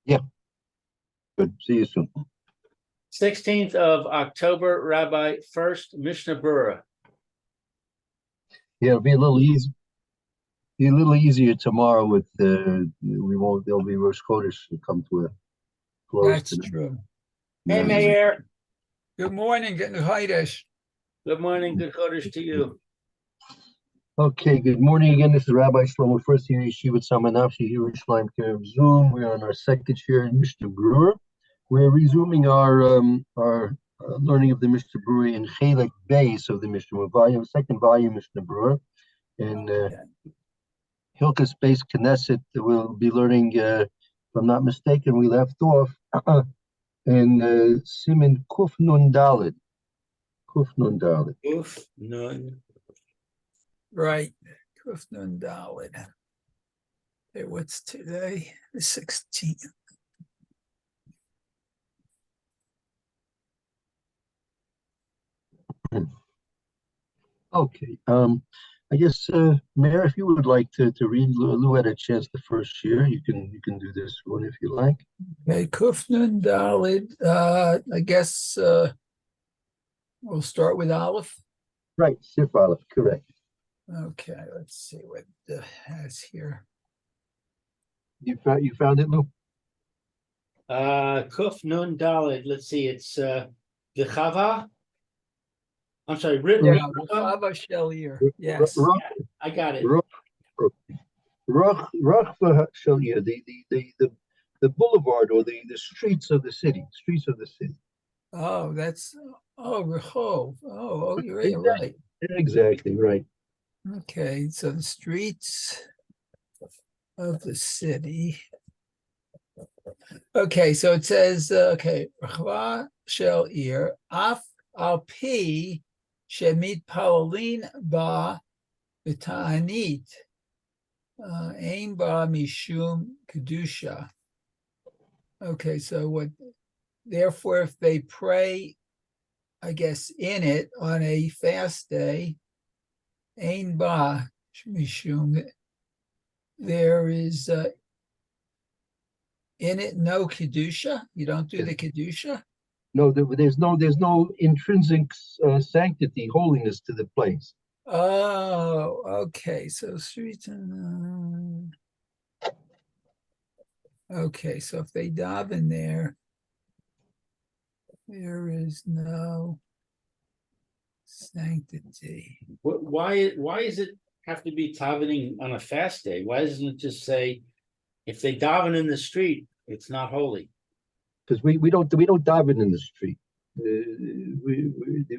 Yeah, good. See you soon. 16th of October, Rabbi Furst, Mishna Berura. Yeah, it'll be a little easy. Be a little easier tomorrow with we won't. There'll be Rosh Chodesh to come to a close That's tonight. true. Hey, Yeah. Mayor. Good morning, Chodesh. Good morning. Good Chodesh to you. Okay. Good morning again. This is Rabbi Shlomo Furst here in Yeshivat Samanafshi here in Yerushalayim Care of Zoom. We're on our second share in Mishnah Berura. We're resuming our learning of the Mishnah Berura in Chelek Beis of the Mishnah volume, second volume Mishnah Berura. And Hilchos Beis Knesset, we'll be learning, if I'm not mistaken, we left off in Siman Kuf Nun Daled. Kuf Nun Daled. Oof, none. Right. Kufnun Daled. Okay, what's today? The 16th. Okay. I guess, Mayor, if you would like to read, Lou had a chance the first year. You can do this one if you like. Okay, Kufnun Daled. I guess we'll start with Aleph. Right, Sif Aleph, correct. Okay, let's see what it has here. You found it, Lou? Kuf Nun Daled. Let's see. It's V'chava. I'm sorry. Yeah, Rachava? Chava Shelir. Yes. I got it. Rachva Shalia, the boulevard or the streets of the city. Oh, that's Rehov. Oh, you're right. Exactly right. Okay, so the streets of the city. Okay, so it says, Rachva Shel Ir, Af Al Pi Shemit Paulin Ba V'Ta'anit Ein Ba Mishum Kedusha. Okay, so what? Therefore, if they pray, I guess, in it on a fast day, Ein Ba Mishum, there is in it no Kedusha. You don't do the Kedusha? No, there's no intrinsic sanctity, holiness to the place. Oh, okay. So streets. Okay, so if they daven there, there is no sanctity. Why is it have to be davening on a fast day? Why doesn't it just say if they daven in the street, it's not holy? Because we don't daven in the street.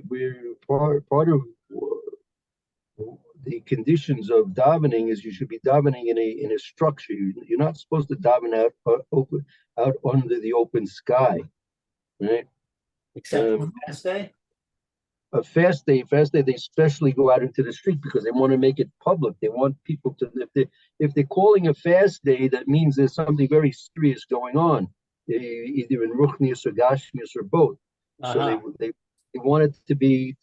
We're part of the conditions of davening is you should be davening in a structure. You're not supposed to daven out under the open sky, right? Except for fast day. A fast day, they especially go out into the street because they want to make it public. They want people to, if they're calling a fast day, that means there's something very serious going on, either in Ruchnius or Gashmius or both. So they want it to be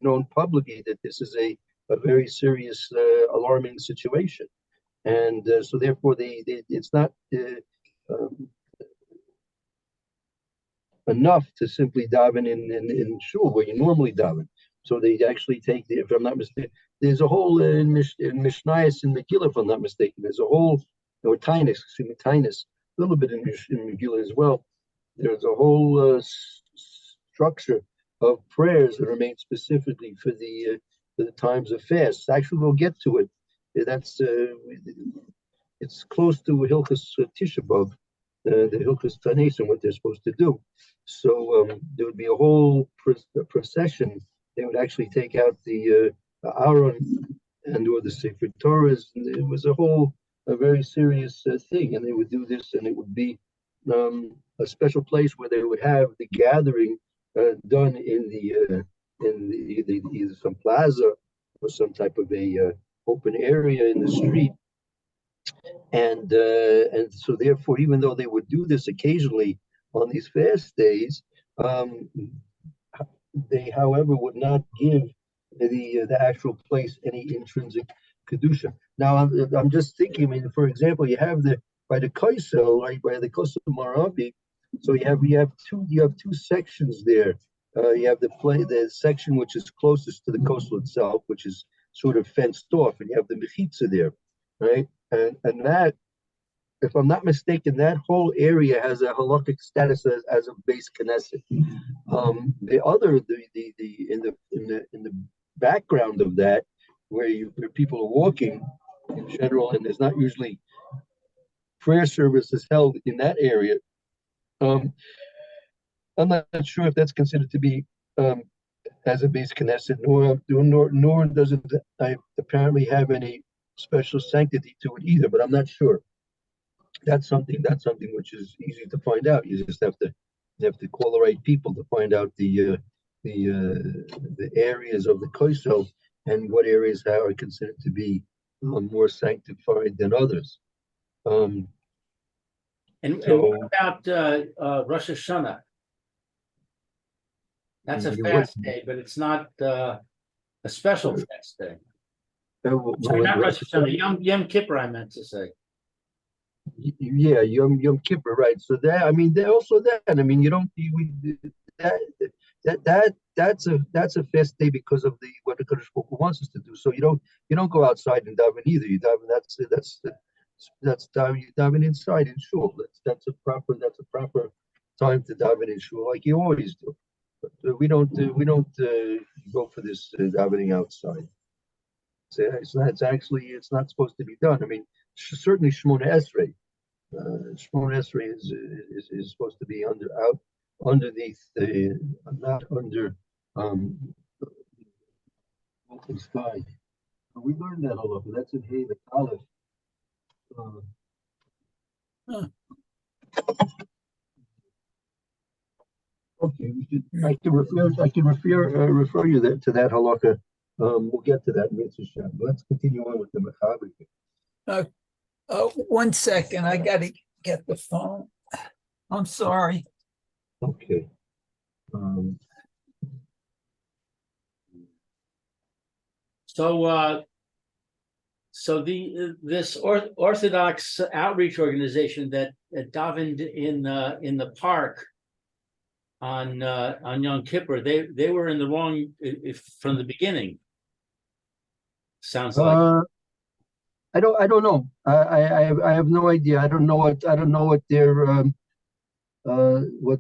known publicly that this is a very serious, alarming situation, and so therefore it's not enough to simply daven in shul where you normally daven. So they actually take if I'm not mistaken, there's a whole in Mishnayos and Megillah, if I'm not mistaken, there's a whole, or Tainus, a little bit in Megillah as well. There's a whole structure of prayers that are made specifically for the times of fast. Actually, we'll get to it. That's it's close to Hilchos Tisha B'Av, the Hilchos Tanis, and what they're supposed to do. So there would be a whole procession. They would actually take out the Aaron and or the Sefer Torahs. And it was a very serious thing, and they would do this, and it would be a special place where they would have the gathering done in either some plaza or some type of a open area in the street. And so therefore, even though they would do this occasionally on these fast days, they, however, would not give the actual place any intrinsic kedusha. Now, I'm just thinking. I mean, for example, you have the by the Kaisel, right, by the Kosovo Marabi. So you have two sections there. You have the section which is closest to the coastal itself, which is sort of fenced off, and you have the Mechitza there, right? And that, if I'm not mistaken, that whole area has a halakhic status as a base Knesset. In the background of that, where people are walking in general, and there's not usually prayer services held in that area. I'm not sure if that's considered to be as a base Knesset, nor does it apparently have any special sanctity to it either. But I'm not sure. That's something which is easy to find out. You just have to call the right people to find out the areas of the koisel and what areas are considered to be more sanctified than others. And So- what about Rosh Hashanah? That's a What- fast day, but it's not a special fast day. Sorry, not Rosh Hashanah, Yom Kippur, I meant to say. Yeah, Yom Kippur, right? So that, I mean, also that. I mean, you don't that's a fast day because of what the Kodesh Baruch Hu wants us to do. So you don't go outside and daven either. You daven that's you daven inside in shul. That's a proper time to daven in shul, like you always do. But we don't go for this davening outside. So it's not supposed to be done. I mean, certainly Shmona Esrei. Shmona Esrei is supposed to be underneath not under open sky. We learned that all over. That's in Hey the Aleph. Okay, I can refer you to that halakha. We'll get to that in Mitzvah. Let's continue on with the Mechaber. One second, I gotta get the phone. I'm sorry. Okay. So this Orthodox outreach organization that davened in the park on Yom Kippur, they were in the wrong from the beginning. Sounds like. I don't know. I have no idea. I don't know what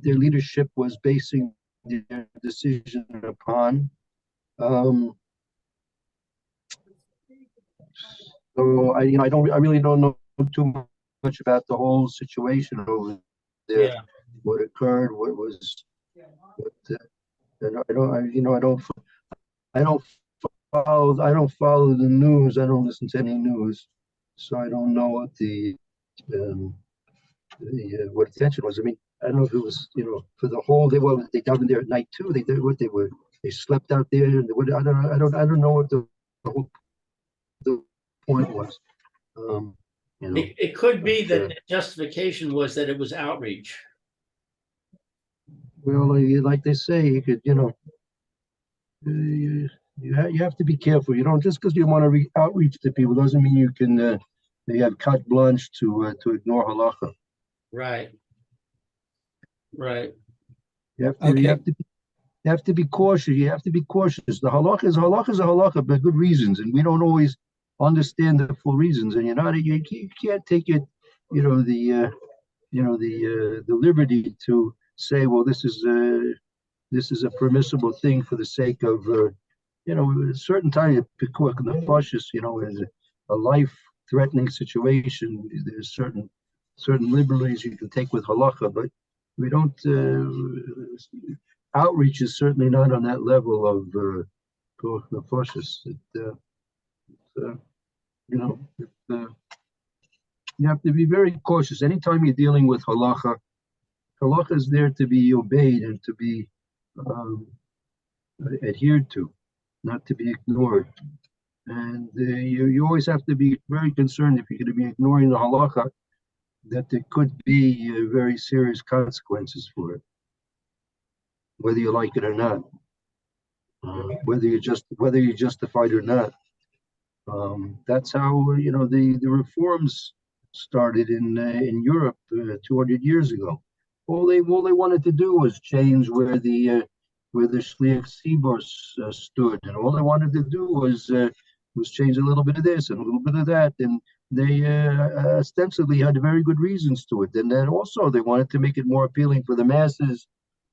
their leadership was basing their decision upon. So I really don't know too much about the whole situation over there. Yeah. What occurred, what was, I don't follow the news. I don't listen to any news, so I don't know what what attention was. I mean, I don't know if it was for the whole day. Well, they davened there at night too. They did what they slept out there. And I don't know what the point was. It could be that the justification was that it was outreach. Well, like they say, you could, you have to be careful. You don't just because you want to outreach to people doesn't mean you can. They have carte blanche to ignore halacha. Right. Right. You have to be cautious. You have to be cautious. The halakha is a halakha, but good reasons, and we don't always understand the full reasons. And you can't take it, the liberty to say, well, this is a permissible thing for the sake of, a certain time, is a life-threatening situation. There's certain liberties you can take with halacha, but we don't. Outreach is certainly not on that level of cautious. You have to be very cautious. Anytime you're dealing with halacha is there to be obeyed and to be adhered to, not to be ignored. And you always have to be very concerned if you're going to be ignoring the halacha, that there could be very serious consequences for it, whether you like it or not, whether you're justified or not. That's how the reforms started in Europe 200 years ago. All they wanted to do was change where the Shliach Tzibor stood, and all they wanted to do was change a little bit of this and a little bit of that, and they ostensibly had very good reasons to it. And then also they wanted to make it more appealing for the masses,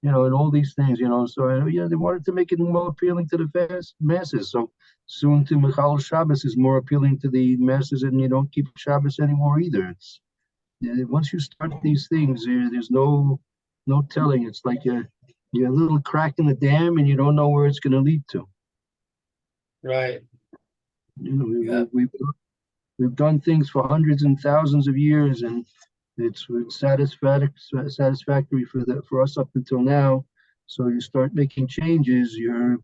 and all these things, So they wanted to make it more appealing to the masses. So soon to Michal Shabbos is more appealing to the masses, and you don't keep Shabbos anymore either. It's once you start these things, there's no telling. It's like you're a little crack in the dam, and you don't know where it's going to lead to. Right. Yeah. We've done things for hundreds and thousands of years, and it's satisfactory for us up until now. So you start making changes, you're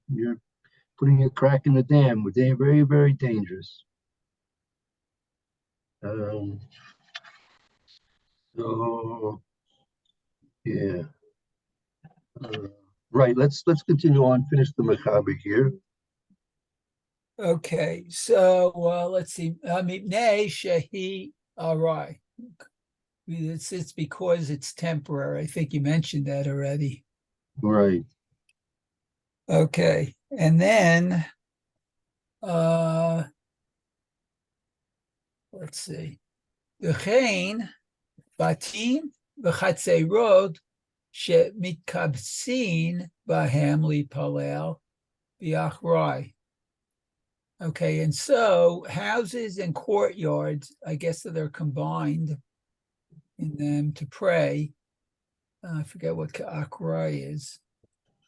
putting a crack in the dam. They're very, very dangerous. So yeah. Right. Let's continue on. Finish the macabre here. Okay, so let's see. Mipnei shehi arai. It's because it's temporary. I think you mentioned that already. Right. Okay, and then let's see. V'chein batim v'chatzerot shemitkabsin bahem lipalel b'achrai. Okay, and so houses and courtyards, I guess that they're combined in them to pray. I forget what ka'akrai is.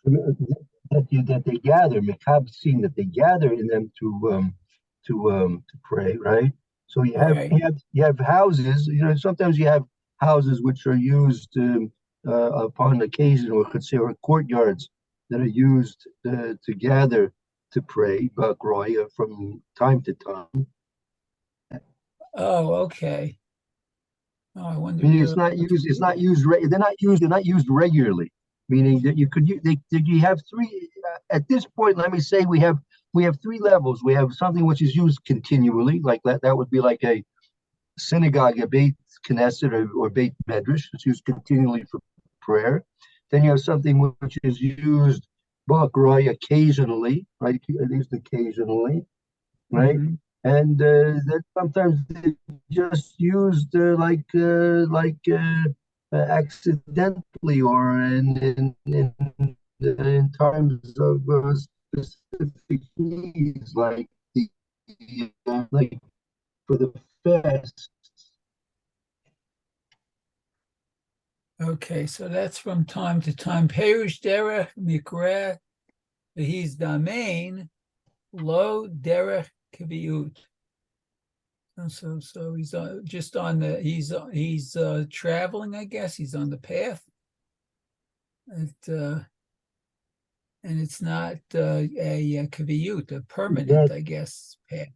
That they gather, mekabsin, that they gather in them to pray, right? So Right. you have houses. Sometimes you have houses which are used upon occasion, or courtyards that are used to gather to pray, bakroy, from time to time. Oh, okay. Oh, I wonder. Meaning it's not used. It's not used. They're not used. They're not used regularly. Meaning that you have three. At this point, let me say we have three levels. We have something which is used continually, like that. That would be like a synagogue, a Beit Knesset or Beit Medrash. It's used continually for prayer. Then you have something which is used bakroy occasionally, right? At least occasionally, right? Mhm. And that sometimes they just used accidentally, or in times of specific needs, like like for the fast. Okay, so that's from time to time. Perush derech mikra, he's damein lo derech kaviyut. So he's just on the he's traveling, I guess. He's on the path. And it's not a kaviyut, a permanent, I guess, path.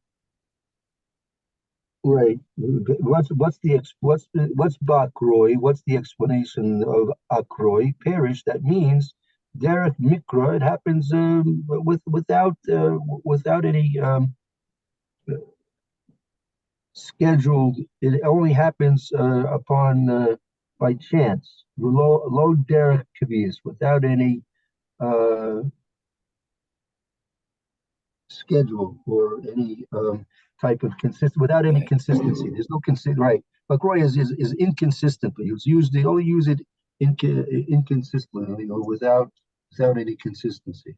Right. What's bakroy? What's the explanation of akroy? Parish. That means derech mikra. It happens without any scheduled. It only happens upon by chance. Low derech kavias, without any schedule or any type of without any consistency. There's no right. Bakroy is inconsistently. It's used. They only use it inconsistently, or without any consistency.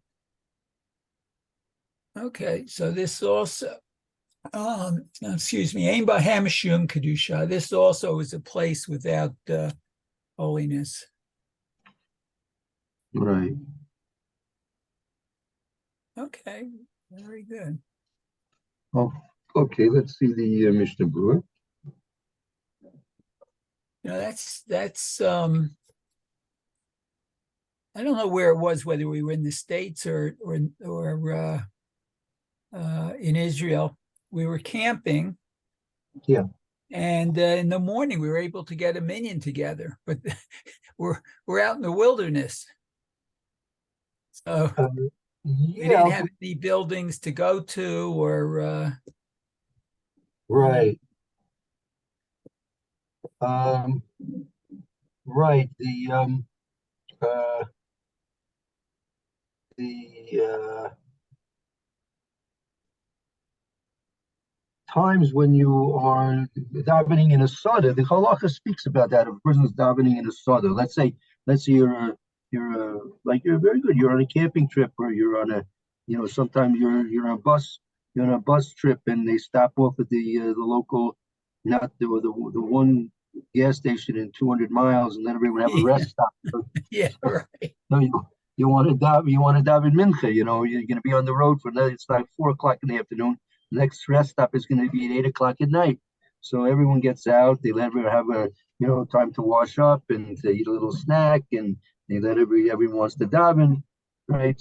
Okay, so this also, excuse me, Ein Bahem Shum Kedusha. This also is a place without holiness. Right. Okay, very good. Oh, okay. Let's see the Mishnah Berura. That's I don't know where it was, whether we were in the States or in Israel. We were camping. Yeah. And in the morning, we were able to get a minyan together, but we're out in the wilderness. So we didn't have any buildings to go to, or right. Right, the times when you are davening in a sada, the halacha speaks about that. If a person is davening in a sada, let's say you're very good. You're on a camping trip, or you're on a, sometimes you're on a bus, you're on a bus trip, and they stop off at the local, not the one gas station in 200 miles, and let everyone have a Yeah, rest stop. yeah, right. No, you want to daven mincha. You're going to be on the road for another. It's like 4 o'clock in the afternoon. The next rest stop is going to be at 8 o'clock at night. So everyone gets out. They let everyone have a time to wash up and to eat a little snack, and they let everyone wants to daven, right?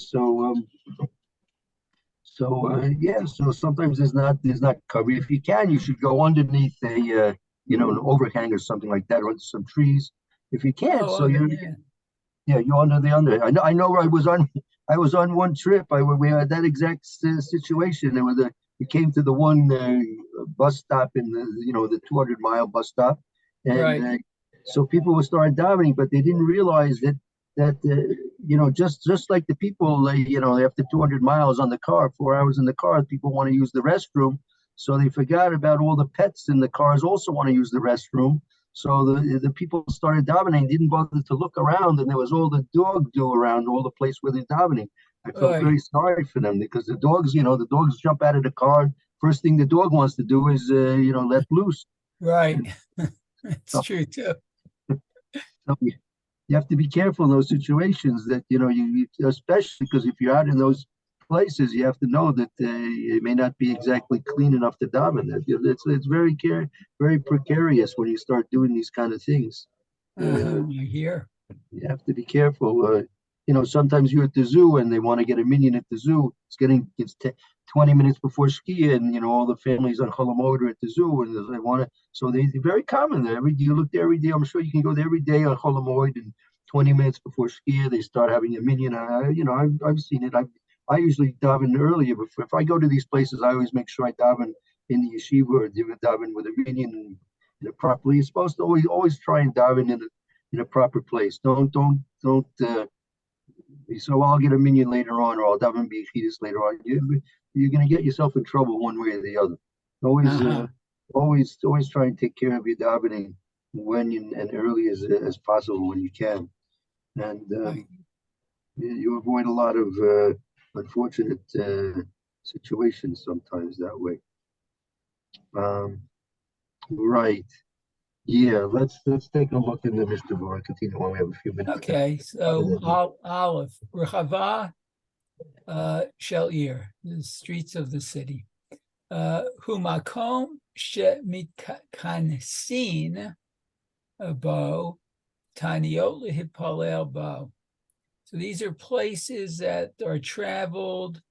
Yeah. So sometimes there's not cover. If you can, you should go underneath an overhang or something like that, or some trees. If you can't, Oh, so okay, you're yeah. yeah, you're under the under. I know. I was on one trip. We had that exact situation. We came to the one bus stop in the 200-mile bus stop, and Right. so people were starting davening, but they didn't realize that just like the people after 200 miles on the car, 4 hours in the car, people want to use the restroom, so they forgot about all the pets in the cars also want to use the restroom. So the people started davening, didn't bother to look around, and there was all the dog do around all the place where they're davening. I felt very Right. sorry for them, because the dogs jump out of the car. First thing the dog wants to do is let loose. Right. And It's so, true too. so you have to be careful in those situations, that especially because if you're out in those places, you have to know that it may not be exactly clean enough to daven. It's very precarious when you start doing these kind of things. Uh-huh, I hear. You have to be careful. Sometimes you're at the zoo and they want to get a minion at the zoo. It's 20 minutes before ski, and all the families on Cholamoid are at the zoo, and they want to. So they're very common there. You look there every day. I'm sure you can go there every day on Cholamoid, and 20 minutes before ski, they start having a minion. I've seen it. I usually daven earlier, but if I go to these places, I always make sure I daven in the yeshiva, or daven with a minion properly. You're supposed to always try and daven in a proper place. Don't. So I'll get a minion later on, or I'll daven b'yichidus later on. You're going to get yourself in trouble one way or the other. Always, Uh-huh. always try and take care of your davening and early as possible when you can, and Right. you avoid a lot of unfortunate situations sometimes that way. Right. Yeah. Let's take a look in the Mr. Bar. Continue while we have a few minutes. Okay, so Aleph, Rechava Shel Ir, the streets of the city. Humakom shemitkanesin bo taniot lehipalel bo. So these are places that are traveled,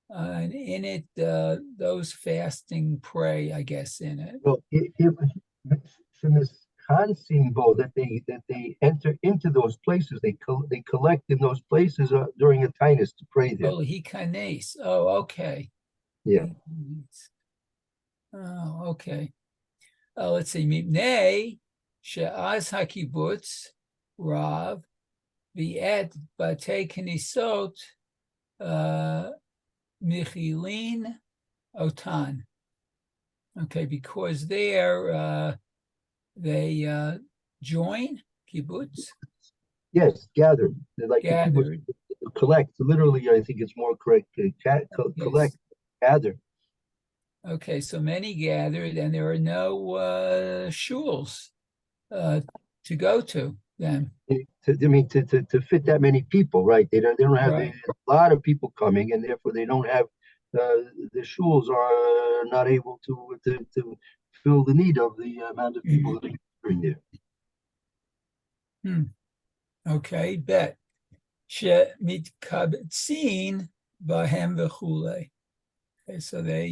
and in it, those fasting pray, I guess, in it. Well, from this Hansimbo that they enter into those places, they collect in those places during a tinus to pray there. Oh, hikanes. Oh, okay. Yeah. Oh, okay. Let's see. Mipnei she'az hakibutz rav v'et batei knisot michilin otan. Okay, because there they join kibbutz. Yes, gathered. They're like the people Gathered. collect. Literally, I think it's more correct. Collect, Yes. gather. Okay, so many gathered, and there are no shuls to go to them. To fit that many people, right? They don't have Right. a lot of people coming, and therefore they don't have the shuls are not able to fill the need of the amount of people that are gathering there. Okay, bet. Shemitkabetzin bahem v'chule. Okay, so they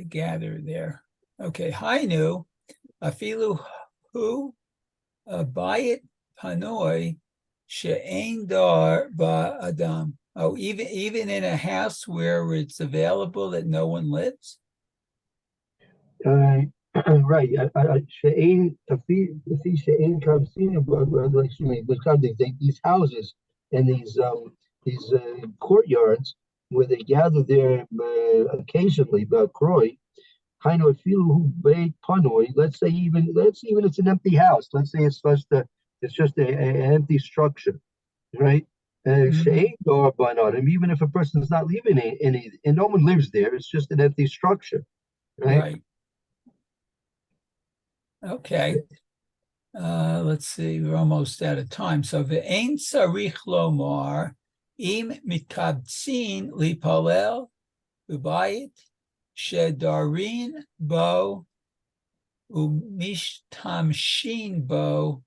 gather there. Okay, Hainu afilu hu bayit panoi she'ein dar ba adam. Oh, even in a house where it's available that no one lives. Right. She'ein Tafi She'ein Kamsin, excuse me, these houses and these courtyards where they gather there occasionally, Kroi, kind of feel who bait panoi. Let's even it's an empty house. Let's say it's just an empty structure, right? Mhm. She'ein Dor Bananim, even if a person is not living in it, and no one lives there, it's just an empty structure, right? Right. Okay. Let's see, we're almost out of time. So ve'ein sarich lomar im mitkabtzin lipalel ubayit shedarin bo umishtamshin bo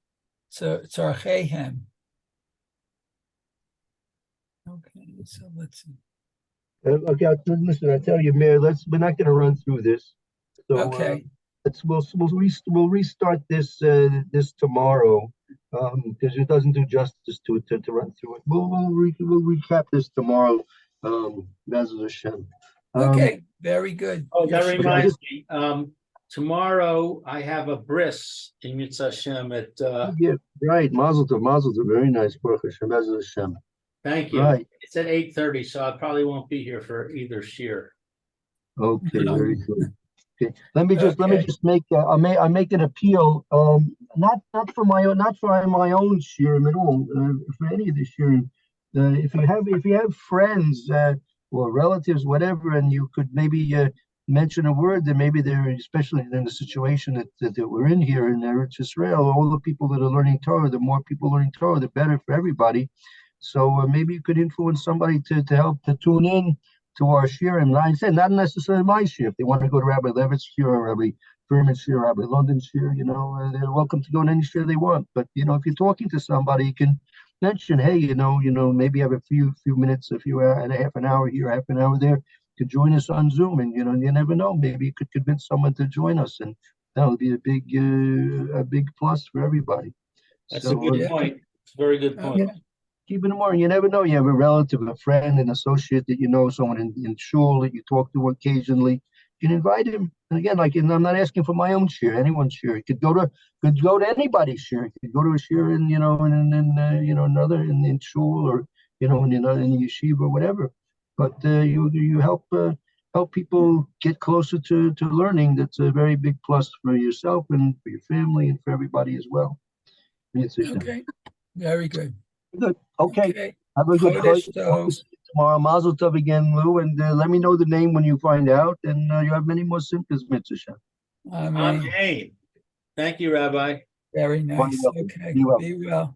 tzarchehem. Okay, so let's see. Okay, listen. I tell you, Mayor. We're not going to run through this. So Okay, we'll restart this tomorrow because it doesn't do justice to run through it. We'll recap this tomorrow. Bezos Hashem. okay, very good. Oh, that Yes, reminds me, tomorrow I have a bris in Mitzvah Hashem at, Yeah, right. Mazel tov. Very nice. Baruch Hashem. Bezos Hashem. thank you. Right. It's at 8:30, so I probably won't be here for either shear. Okay. No. Very good. Okay. Let me Okay. just make I make an appeal. Not for my own, not for my own shirim at all. For any of the shirim. If you have friends or relatives, whatever, and you could maybe mention a word that maybe they're, especially in the situation that we're in here in Eretz Israel, all the people that are learning Torah, the more people learning Torah, the better for everybody. So maybe you could influence somebody to help to tune in to our shir. And I said, not necessarily my shir. If they want to go to Rabbi Levitt's shir or Rabbi Furman's shir, Rabbi London's shir, they're welcome to go in any shir they want. But if you're talking to somebody, you can mention, hey, maybe have a few minutes, and a half an hour here, half an hour there, to join us on Zoom. And you never know, maybe you could convince someone to join us, and that would be a big plus for everybody. That's a So good Yeah. point. It's a very good point. Okay. keep it in mind. You never know. You have a relative, a friend, an associate that you know, someone in shul that you talk to occasionally. You can invite him. And again, I'm not asking for my own share, anyone's share. You could go to anybody's share. You could go to a share another in shul or in the yeshiva or whatever. But you help people get closer to learning. That's a very big plus for yourself and for your family and for everybody as well. Okay. Very good. Good. Okay. Okay. Have a good Chodesh Hope to Tov. see you tomorrow. Mazel tov again, Lou, and let me know the name when you find out. And you have many more simchas, Mitzvah. Amen. Hey, thank you, Rabbi. Very Quite nice. welcome. Okay. Be well. Be well.